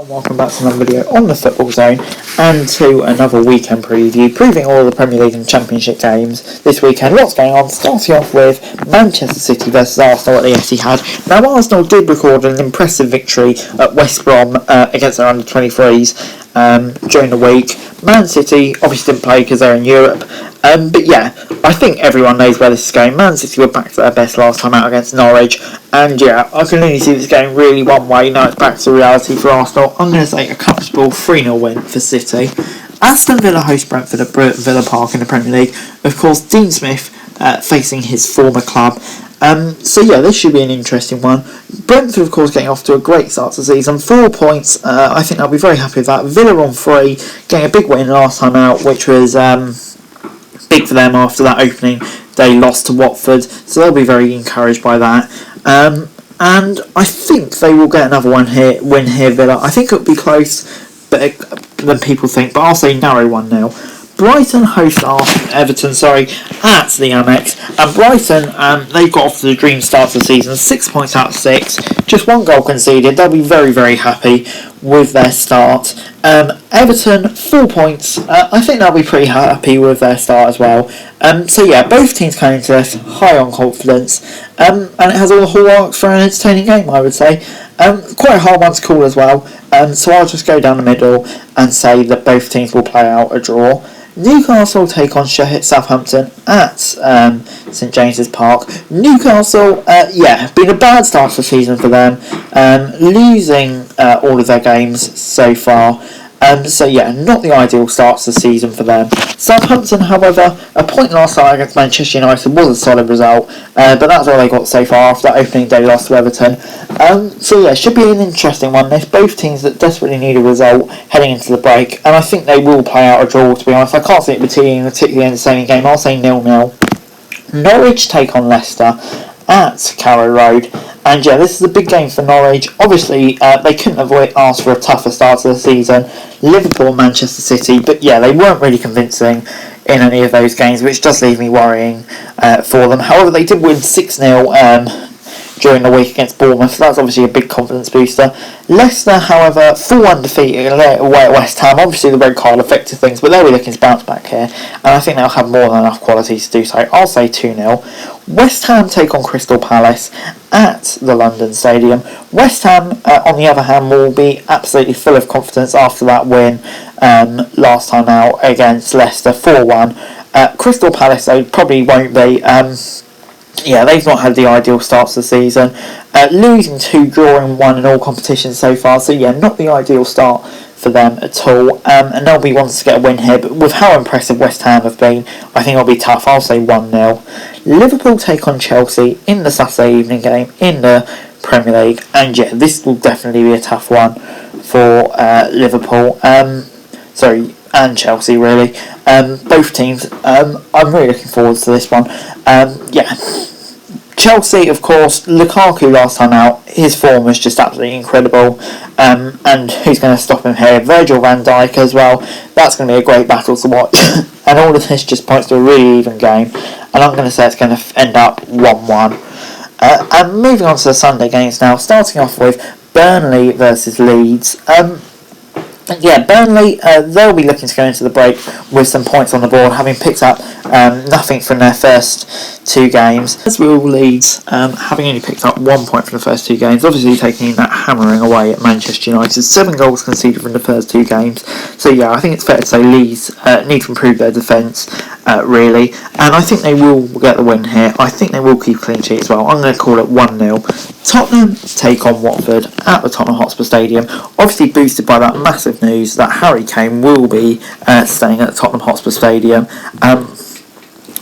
And welcome back to another video on the Football Zone and to another weekend preview previewing all the Premier League and Championship games this weekend. Lots going on, starting off with Manchester City versus Arsenal at the Etihad. Now Arsenal did record an impressive victory at West Brom against their under-23s during the week. Man City obviously didn't play because they're in Europe, but yeah, I think everyone knows where this is going. Man City were back to their best last time out against Norwich, and yeah, I can only see this going really one way. Now it's back to reality for Arsenal. I'm going to say a comfortable 3-0 win for City. Aston Villa host Brentford at Villa Park in the Premier League. Of course, Dean Smith facing his former club. So yeah, this should be an interesting one. Brentford, of course, getting off to a great start to the season. 4 points. I think they'll be very happy with that. Villa on 3, getting a big win last time out, which was big for them after that opening day loss to Watford. So they'll be very encouraged by that. And I think they will get another win here, Villa. I think it'll be close than people think, but I'll say narrow 1-0. Brighton host Everton at the Amex, and Brighton they've got off to the dream start to the season, 6 points out of 6, just 1 goal conceded. They'll be very, very happy with their start. Everton 4 points. I think they'll be pretty happy with their start as well. So yeah, both teams coming into this high on confidence, and it has all the hallmarks for an entertaining game, I would say. Quite a hard one to call as well. So I'll just go down the middle and say that both teams will play out a draw. Newcastle take on Southampton at St James's Park. Newcastle, been a bad start to the season for them, losing all of their games so far. So yeah, not the ideal start to the season for them. Southampton, however, a point last night against Manchester United was a solid result, but that's all they got so far after that opening day loss to Everton. So yeah, should be an interesting one. There's both teams that desperately need a result heading into the break, and I think they will play out a draw, to be honest. I can't see it being a particularly entertaining game. I'll say 0-0. Norwich take on Leicester at Carrow Road. And yeah, this is a big game for Norwich. Obviously, they couldn't have asked for a tougher start to the season. Liverpool, Manchester City, but yeah, they weren't really convincing in any of those games, which does leave me worrying for them. However, they did win 6-0 during the week against Bournemouth, so that's obviously a big confidence booster. Leicester, however, full undefeated away at West Ham. Obviously the red card affected things, but they'll be looking to bounce back here, and I think they'll have more than enough quality to do so. I'll say 2-0. West Ham take on Crystal Palace at the London Stadium. West Ham, on the other hand, will be absolutely full of confidence after that win last time out against Leicester 4-1. Crystal Palace, though, probably won't be. Yeah, they've not had the ideal start to the season. Losing 2, drawing 1 in all competitions so far. So yeah, not the ideal start for them at all. And they'll be wanting to get a win here. But with how impressive West Ham have been, I think it'll be tough. I'll say 1-0. Liverpool take on Chelsea in the Saturday evening game in the Premier League. And yeah, this will definitely be a tough one for Liverpool. And Chelsea, really. Both teams. I'm really looking forward to this one. Chelsea, of course, Lukaku last time out, his form was just absolutely incredible. And who's going to stop him here? Virgil van Dijk as well. That's going to be a great battle to watch. And all of this just points to a really even game. And I'm going to say it's going to end up 1-1. And moving on to the Sunday games now, starting off with Burnley versus Leeds. Burnley, they'll be looking to go into the break with some points on the board, having picked up nothing from their first 2 games. As will Leeds, having only picked up 1 point from the first 2 games, obviously taking that hammering away at Manchester United. 7 goals conceded from the first 2 games. So yeah, I think it's fair to say Leeds need to improve their defence, really. And I think they will get the win here. I think they will keep a clean sheet as well. I'm going to call it 1-0. Tottenham take on Watford at the Tottenham Hotspur Stadium. Obviously boosted by that massive news that Harry Kane will be staying at the Tottenham Hotspur Stadium,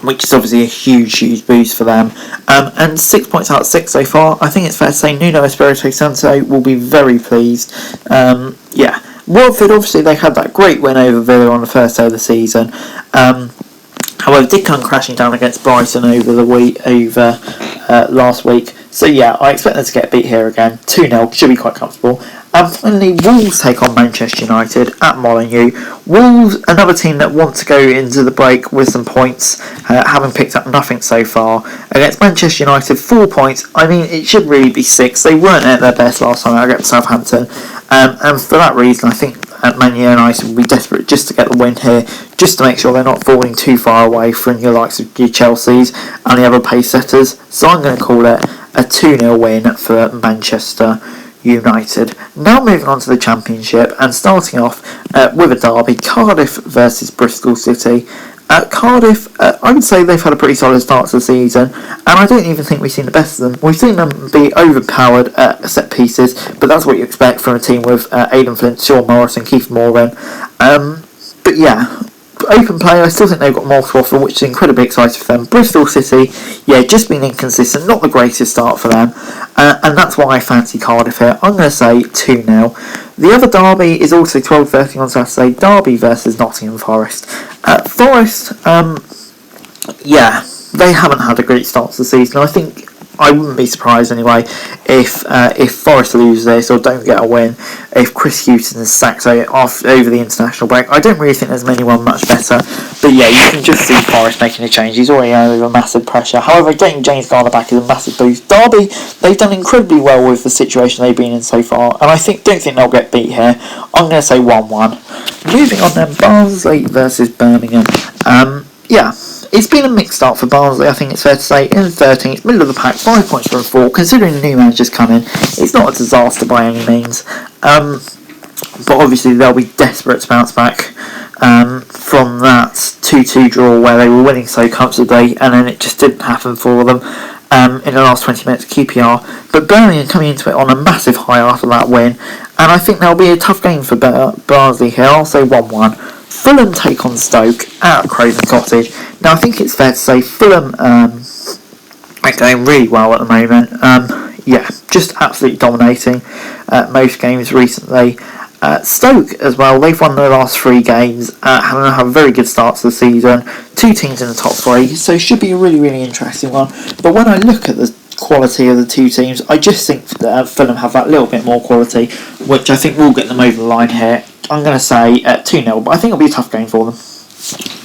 which is obviously a huge boost for them. And 6 points out of 6 so far. I think it's fair to say Nuno Espirito Santo will be very pleased. Watford, obviously they had that great win over Villa on the first day of the season. However, did come crashing down against Brighton over last week. So yeah, I expect them to get beat here again. 2-0, should be quite comfortable. And finally, Wolves take on Manchester United at Molineux. Wolves, another team that want to go into the break with some points, having picked up nothing so far. Against Manchester United, 4 points. I mean, it should really be 6. They weren't at their best last time out against Southampton. And for that reason, I think Man United will be desperate just to get the win here, just to make sure they're not falling too far away from your likes of your Chelseas and the other pace setters. So I'm going to call it a 2-0 win for Manchester United. Now moving on to the Championship and starting off with a derby, Cardiff versus Bristol City. Cardiff, I would say they've had a pretty solid start to the season, and I don't even think we've seen the best of them. We've seen them be overpowered at set pieces, but that's what you expect from a team with Aidan Flint, Sean Morris and Keith Morgan. But yeah, open play, I still think they've got more to offer, which is incredibly exciting for them. Bristol City, yeah, just been inconsistent, not the greatest start for them, and that's why I fancy Cardiff here. I'm going to say 2-0. The other derby is also 12:30 on Saturday, Derby versus Nottingham Forest. Forest, yeah, they haven't had a great start to the season. I wouldn't be surprised anyway if Forest lose this or don't get a win, if Chris Hughton is sacked off over the international break. I don't really think there's anyone much better, but yeah, you can just see Forest making a change. He's already under massive pressure. However, getting James Garner back is a massive boost. Derby, they've done incredibly well with the situation they've been in so far, and I don't think they'll get beat here. I'm going to say 1-1. Moving on then, Barnsley versus Birmingham. Yeah. It's been a mixed start for Barnsley, I think it's fair to say. In 13th, middle of the pack, 5 points from 4. Considering the new manager's come in, it's not a disaster by any means. But obviously they'll be desperate to bounce back from that 2-2 draw where they were winning so comfortably, and then it just didn't happen for them in the last 20 minutes of QPR. But Birmingham coming into it on a massive high after that win, and I think there'll be a tough game for Barnsley here. I'll say 1-1. Fulham take on Stoke at Craven Cottage. Now I think it's fair to say Fulham are going really well at the moment. Yeah, just absolutely dominating most games recently. Stoke as well, they've won their last 3 games, having had a very good start to the season. 2 teams in the top 3, so it should be a really, really interesting one. But when I look at the quality of the 2 teams, I just think that Fulham have that little bit more quality, which I think will get them over the line here. I'm going to say 2-0, but I think it'll be a tough game for them.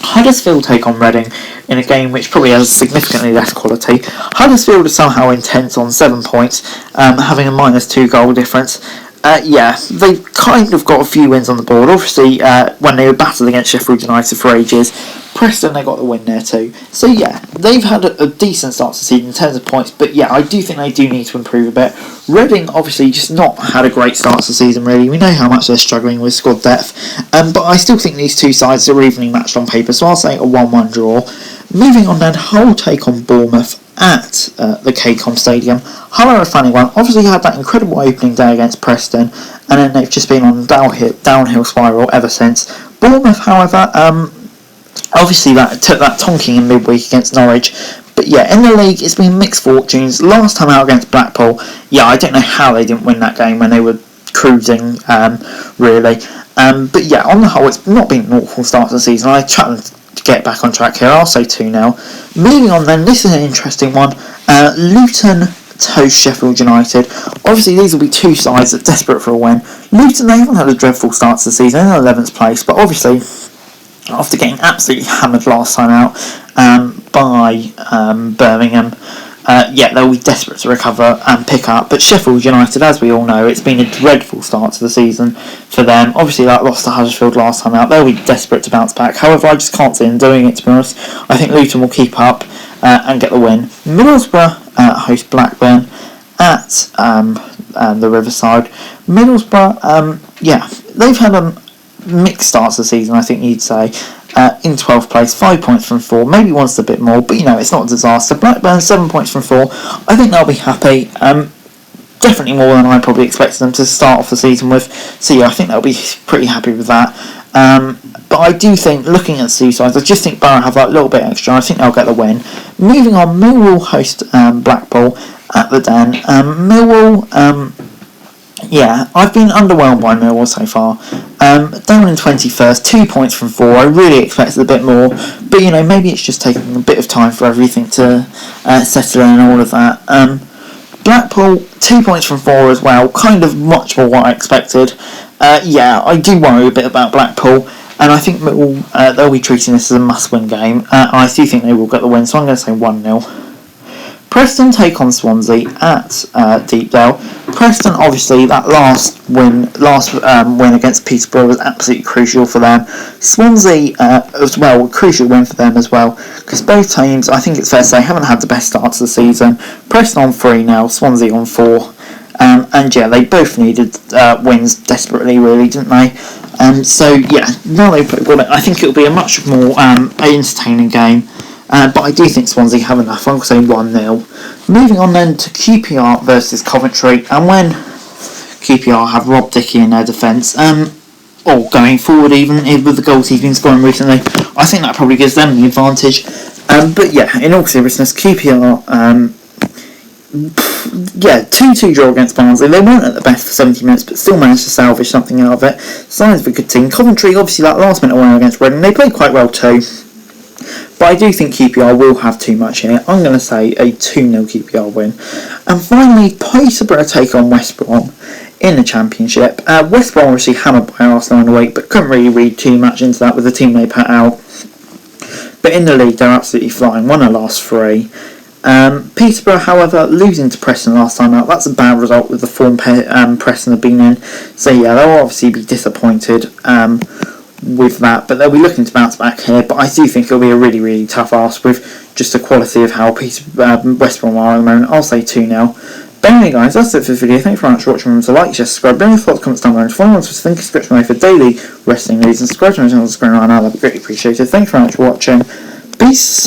Huddersfield take on Reading in a game which probably has significantly less quality. Huddersfield is somehow intense on 7 points, having a -2 goal difference. Yeah, they've kind of got a few wins on the board. Obviously, when they were battled against Sheffield United for ages, Preston, they got the win there too. So yeah, they've had a decent start to the season in terms of points, but yeah, I do think they do need to improve a bit. Reading, obviously, just not had a great start to the season, really. We know how much they're struggling with squad depth, but I still think these 2 sides are evenly matched on paper, so I'll say a 1-1 draw. Moving on then, Hull take on Bournemouth at the KCOM Stadium. Hull are a funny one. Obviously had that incredible opening day against Preston, and then they've just been on a downhill spiral ever since. Bournemouth, however, obviously that took that tonking in midweek against Norwich. But yeah, in the league, it's been mixed fortunes. Last time out against Blackpool, yeah, I don't know how they didn't win that game when they were cruising, really. But yeah, on the whole, it's not been an awful start to the season. I try to get back on track here. I'll say 2-0. Moving on then, this is an interesting one. Luton host Sheffield United. Obviously, these will be 2 sides that are desperate for a win. Luton, they haven't had a dreadful start to the season, in 11th place, but obviously, after getting absolutely hammered last time out by Birmingham, yeah, they'll be desperate to recover and pick up. But Sheffield United, as we all know, it's been a dreadful start to the season for them. Obviously, that loss to Huddersfield last time out, they'll be desperate to bounce back. However, I just can't see them doing it, to be honest. I think Luton will keep up and get the win. Middlesbrough host Blackburn at the Riverside. Middlesbrough, yeah, they've had a mixed start to the season, I think you'd say. In 12th place, 5 points from 4, maybe wants a bit more, but you know, it's not a disaster. Blackburn, 7 points from 4, I think they'll be happy, definitely more than I probably expected them to start off the season with, so yeah, I think they'll be pretty happy with that. But I do think, looking at the 2 sides, I just think Borough have that little bit extra, I think they'll get the win. Moving on, Millwall host Blackpool at the Den. Millwall, yeah, I've been underwhelmed by Millwall so far. Down in 21st, 2 points from 4. I really expected a bit more, but you know, maybe it's just taking a bit of time for everything to settle in and all of that. Blackpool, 2 points from 4 as well, kind of much more what I expected. I do worry a bit about Blackpool, and I think they'll be treating this as a must-win game. I do think they will get the win, so I'm going to say 1-0. Preston take on Swansea at Deepdale. Preston, obviously, that last win against Peterborough was absolutely crucial for them. Swansea as well, a crucial win for them as well, because both teams, I think it's fair to say, haven't had the best start to the season. Preston on 3 now, Swansea on 4. They both needed wins desperately, really, didn't they? Now they put it, I think it'll be a much more entertaining game. But I do think Swansea have enough. I'm going to say 1-0. Moving on then to QPR versus Coventry. And when QPR have Rob Dickie in their defence, or going forward even with the goals he's been scoring recently, I think that probably gives them the advantage. In all seriousness, QPR, 2-2 draw against Barnsley. They weren't at the best for 70 minutes, but still managed to salvage something out of it. Signs of a good team. Coventry, obviously, that last minute win against Reading, they played quite well too. But I do think QPR will have too much in it. I'm going to say a 2-0 QPR win. And finally, Peterborough take on West Brom in the Championship. West Brom obviously hammered by Arsenal in the week, but couldn't really read too much into that with the team they put out. But in the league, they're absolutely flying. Won the last 3. Peterborough, however, losing to Preston last time out. That's a bad result with the form Preston have been in. So they'll obviously be disappointed with that, but they'll be looking to bounce back here. But I do think it'll be a really, really tough ask with just the quality of how West Brom are at the moment. I'll say 2-0. But anyway, guys, that's it for the video. Thank you very much for watching. Remember to like, share, subscribe, bring your thoughts, comments down below, and follow on to the subscription for daily wrestling news, and subscribe to my channel on the screen right now. That'd be greatly appreciated. Thank you very much for watching. Peace.